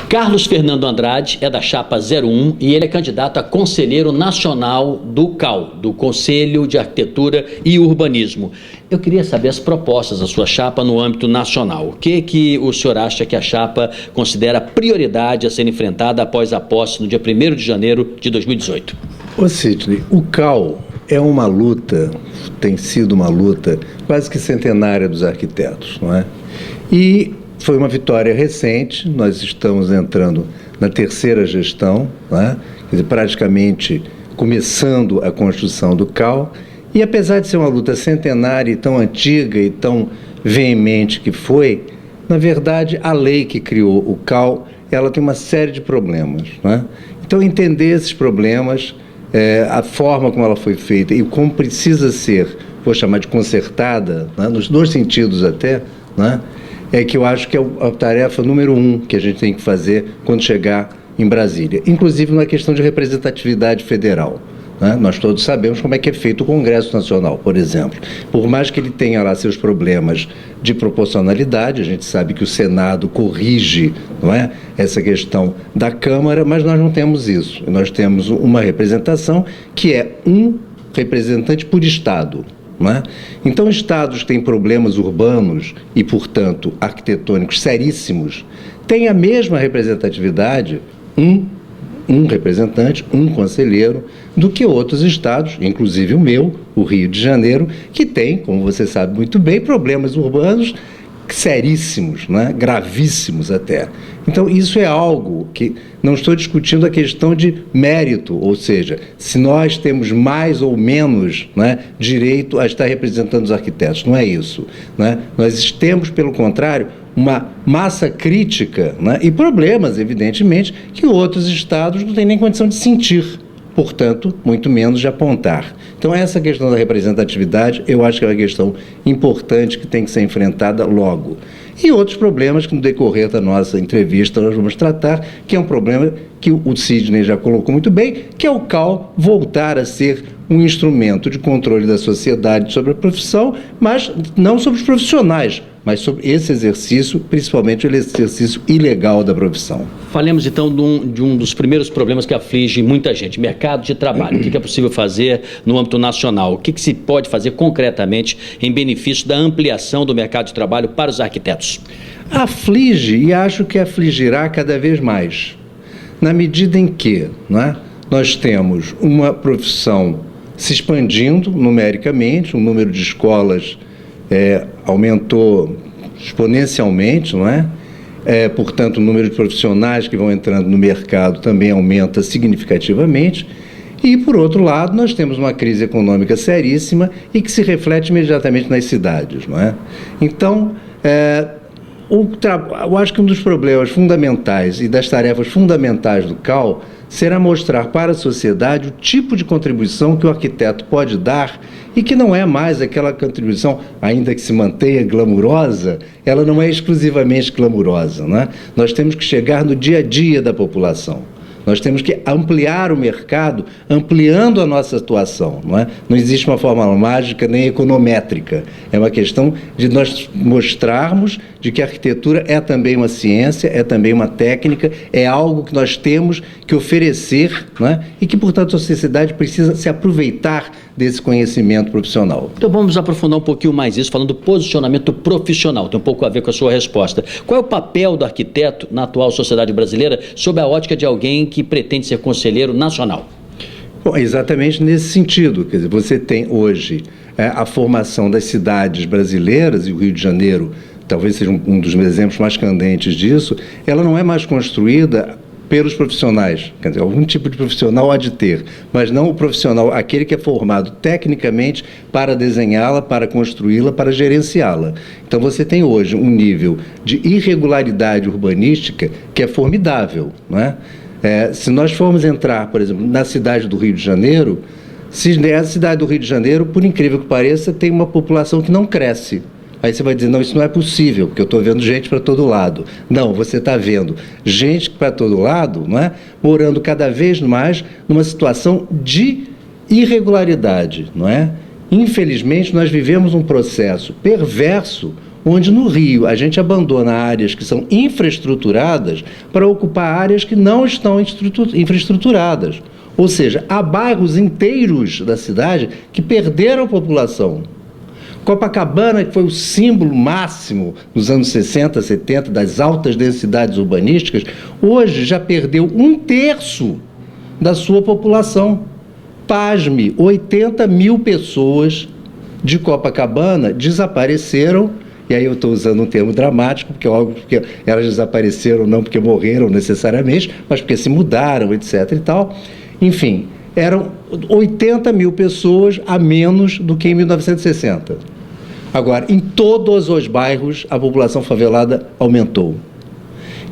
Carlos Fernando Andrade é da chapa 01 e ele é candidato a conselheiro nacional do CAU, do Conselho de Arquitetura e Urbanismo. Eu queria saber as propostas da sua chapa no âmbito nacional. O que o senhor acha que a chapa considera prioridade a ser enfrentada após a posse no dia 1º de janeiro de 2018? Ô Sidney, o CAU é uma luta, tem sido uma luta quase que centenária dos arquitetos, não é? E foi uma vitória recente, nós estamos entrando na 3ª gestão, né? Quer dizer, praticamente começando a construção do CAU, e apesar de ser uma luta centenária e tão antiga e tão veemente que foi, na verdade, a lei que criou o CAU, ela tem uma série de problemas, né? Então, entender esses problemas, a forma como ela foi feita e como precisa ser, vou chamar de consertada, né? Nos dois sentidos até, né? É que eu acho que é a tarefa número 1 que a gente tem que fazer quando chegar em Brasília, inclusive na questão de representatividade federal, né? Nós todos sabemos como é que é feito o Congresso Nacional, por exemplo. Por mais que ele tenha lá seus problemas de proporcionalidade, a gente sabe que o Senado corrige, não é, essa questão da Câmara, mas nós não temos isso. Nós temos uma representação que é um representante por Estado. Não é? Então, estados que têm problemas urbanos e, portanto, arquitetônicos seríssimos, têm a mesma representatividade, um representante, um conselheiro, do que outros estados, inclusive o meu, o Rio de Janeiro, que tem, como você sabe muito bem, problemas urbanos seríssimos, né? Gravíssimos até. Então, isso é algo que não estou discutindo a questão de mérito, ou seja, se nós temos mais ou menos, né, direito a estar representando os arquitetos, não é isso, né? Nós temos, pelo contrário, uma massa crítica, né, e problemas, evidentemente, que outros estados não têm nem condição de sentir, portanto, muito menos de apontar. Então, essa questão da representatividade, eu acho que é uma questão importante que tem que ser enfrentada logo. E outros problemas que, no decorrer da nossa entrevista, nós vamos tratar, que é um problema que o Sidney já colocou muito bem, que é o CAU voltar a ser um instrumento de controle da sociedade sobre a profissão, mas não sobre os profissionais, mas sobre esse exercício, principalmente o exercício ilegal da profissão. Falemos então de um dos primeiros problemas que aflige muita gente, mercado de trabalho. O que é possível fazer no âmbito nacional? O que se pode fazer concretamente em benefício da ampliação do mercado de trabalho para os arquitetos? Aflige, e acho que afligirá cada vez mais, na medida em que, não é, nós temos uma profissão se expandindo numericamente, o número de escolas aumentou exponencialmente, não é? Portanto, o número de profissionais que vão entrando no mercado também aumenta significativamente. E, por outro lado, nós temos uma crise econômica seríssima e que se reflete imediatamente nas cidades, não é? Então, eu acho que um dos problemas fundamentais e das tarefas fundamentais do CAU será mostrar para a sociedade o tipo de contribuição que o arquiteto pode dar e que não é mais aquela contribuição, ainda que se mantenha glamurosa, ela não é exclusivamente glamurosa, né? Nós temos que chegar no dia a dia da população. Nós temos que ampliar o mercado, ampliando a nossa atuação, não é? Não existe uma fórmula mágica nem econométrica. É uma questão de nós mostrarmos de que a arquitetura é também uma ciência, é também uma técnica, é algo que nós temos que oferecer, não é? E que, portanto, a sociedade precisa se aproveitar desse conhecimento profissional. Então vamos aprofundar um pouquinho mais isso, falando do posicionamento profissional, tem um pouco a ver com a sua resposta. Qual é o papel do arquiteto na atual sociedade brasileira sob a ótica de alguém que pretende ser conselheiro nacional? Bom, exatamente nesse sentido, quer dizer, você tem hoje a formação das cidades brasileiras, e o Rio de Janeiro talvez seja um dos exemplos mais candentes disso, ela não é mais construída pelos profissionais, quer dizer, algum tipo de profissional há de ter, mas não o profissional, aquele que é formado tecnicamente para desenhá-la, para construí-la, para gerenciá-la. Então você tem hoje um nível de irregularidade urbanística que é formidável, não é? Se nós formos entrar, por exemplo, na cidade do Rio de Janeiro, a cidade do Rio de Janeiro, por incrível que pareça, tem uma população que não cresce. Aí você vai dizer, não, isso não é possível, porque eu estou vendo gente para todo lado. Não, você está vendo gente para todo lado, não é? Morando cada vez mais numa situação de irregularidade, não é? Infelizmente, nós vivemos um processo perverso onde no Rio a gente abandona áreas que são infraestruturadas para ocupar áreas que não estão infraestruturadas. Ou seja, há bairros inteiros da cidade que perderam população. Copacabana, que foi o símbolo máximo nos anos 60, 70 das altas densidades urbanísticas, hoje já perdeu 1/3 da sua população. Pasme, 80 mil pessoas de Copacabana desapareceram, e aí eu estou usando um termo dramático, porque óbvio que elas desapareceram não porque morreram necessariamente, mas porque se mudaram, etc. e tal. Enfim, eram 80 mil pessoas a menos do que em 1960. Agora, em todos os bairros, a população favelada aumentou.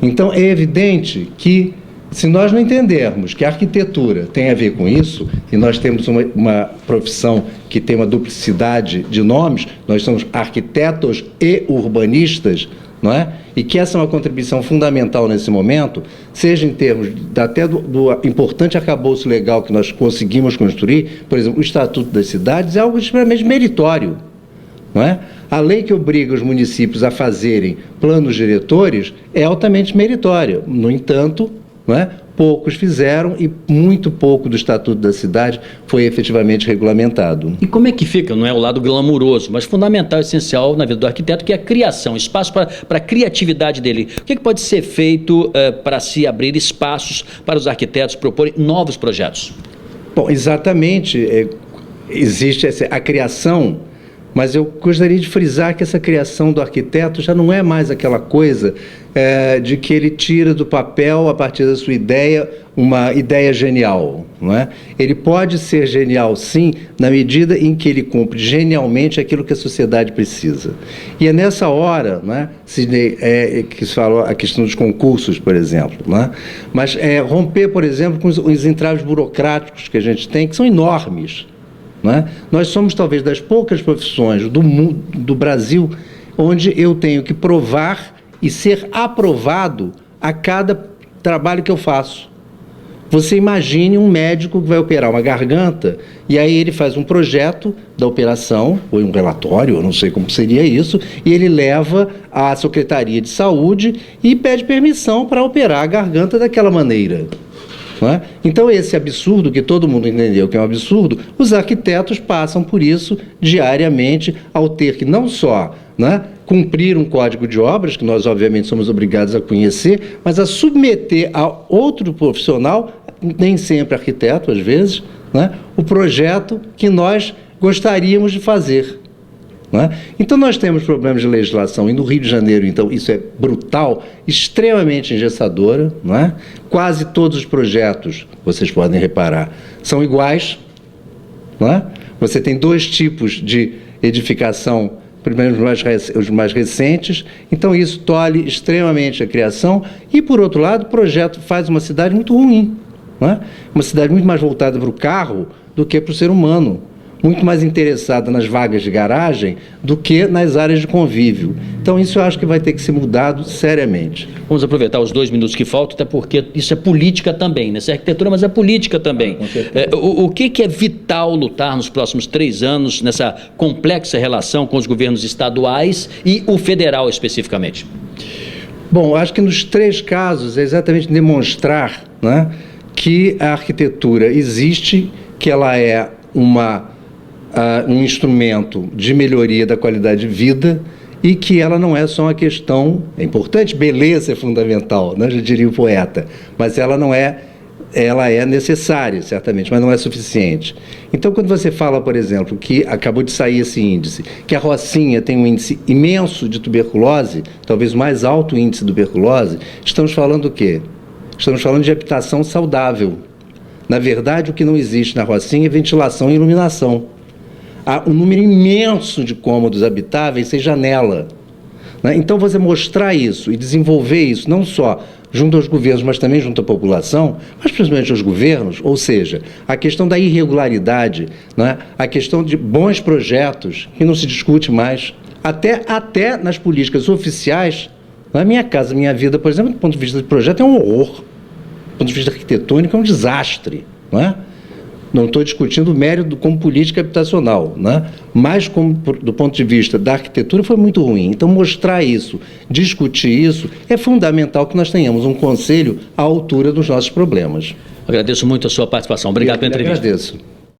Então, é evidente que, se nós não entendermos que a arquitetura tem a ver com isso, e nós temos uma profissão que tem uma duplicidade de nomes, nós somos arquitetos e urbanistas, não é? E que essa é uma contribuição fundamental nesse momento, seja em termos até do importante arcabouço legal que nós conseguimos construir, por exemplo, o Estatuto das Cidades é algo extremamente meritório, não é? A lei que obriga os municípios a fazerem planos diretores é altamente meritória. No entanto, não é? Poucos fizeram e muito pouco do Estatuto da Cidade foi efetivamente regulamentado. E como é que fica, não é o lado glamuroso, mas fundamental, essencial na vida do arquiteto, que é a criação, espaço para a criatividade dele. O que pode ser feito para se abrir espaços para os arquitetos proporem novos projetos? Bom, exatamente, existe a criação, mas eu gostaria de frisar que essa criação do arquiteto já não é mais aquela coisa de que ele tira do papel, a partir da sua ideia, uma ideia genial, não é? Ele pode ser genial, sim, na medida em que ele cumpre genialmente aquilo que a sociedade precisa. E é nessa hora, não é, Sidney, que se falou a questão dos concursos, por exemplo, não é? Mas romper, por exemplo, com os entraves burocráticos que a gente tem, que são enormes. Não é? Nós somos talvez das poucas profissões do Brasil onde eu tenho que provar e ser aprovado a cada trabalho que eu faço. Você imagine um médico que vai operar uma garganta e aí ele faz um projeto da operação, ou um relatório, eu não sei como seria isso, e ele leva à Secretaria de Saúde e pede permissão para operar a garganta daquela maneira. Não é? Então, esse absurdo, que todo mundo entendeu que é um absurdo, os arquitetos passam por isso diariamente, ao ter que não só, não é, cumprir um código de obras, que nós obviamente somos obrigados a conhecer, mas a submeter a outro profissional, nem sempre arquiteto às vezes, não é, o projeto que nós gostaríamos de fazer. Não é? Então, nós temos problemas de legislação, e no Rio de Janeiro, então, isso é brutal, extremamente engessadora, não é? Quase todos os projetos, vocês podem reparar, são iguais, não é? Você tem 2 tipos de edificação, primeiro os mais recentes, então isso tolhe extremamente a criação, e, por outro lado, o projeto faz uma cidade muito ruim, não é? Uma cidade muito mais voltada para o carro do que para o ser humano, muito mais interessada nas vagas de garagem do que nas áreas de convívio. Então, isso eu acho que vai ter que ser mudado seriamente. Vamos aproveitar os 2 minutos que faltam, até porque isso é política também, né? Isso é arquitetura, mas é política também. O que é vital lutar nos próximos 3 anos nessa complexa relação com os governos estaduais e o federal especificamente? Bom, acho que nos 3 casos é exatamente demonstrar, né, que a arquitetura existe, que ela é um instrumento de melhoria da qualidade de vida e que ela não é só uma questão, é importante, beleza é fundamental, né, já diria o poeta, mas ela é necessária, certamente, mas não é suficiente. Então, quando você fala, por exemplo, que acabou de sair esse índice, que a Rocinha tem um índice imenso de tuberculose, talvez o mais alto índice de tuberculose, estamos falando do quê? Estamos falando de habitação saudável. Na verdade, o que não existe na Rocinha é ventilação e iluminação. Há um número imenso de cômodos habitáveis sem janela, né? Então, você mostrar isso e desenvolver isso, não só junto aos governos, mas também junto à população, mas principalmente aos governos, ou seja, a questão da irregularidade, né? A questão de bons projetos, que não se discute mais, até nas políticas oficiais. Na Minha Casa Minha Vida, por exemplo, do ponto de vista de projeto, é um horror. Do ponto de vista arquitetônico, é um desastre, não é? Não estou discutindo o mérito como política habitacional, né? Mas do ponto de vista da arquitetura foi muito ruim. Então, mostrar isso, discutir isso, é fundamental que nós tenhamos um conselho à altura dos nossos problemas. Agradeço muito a sua participação. Obrigado pela entrevista. Agradeço.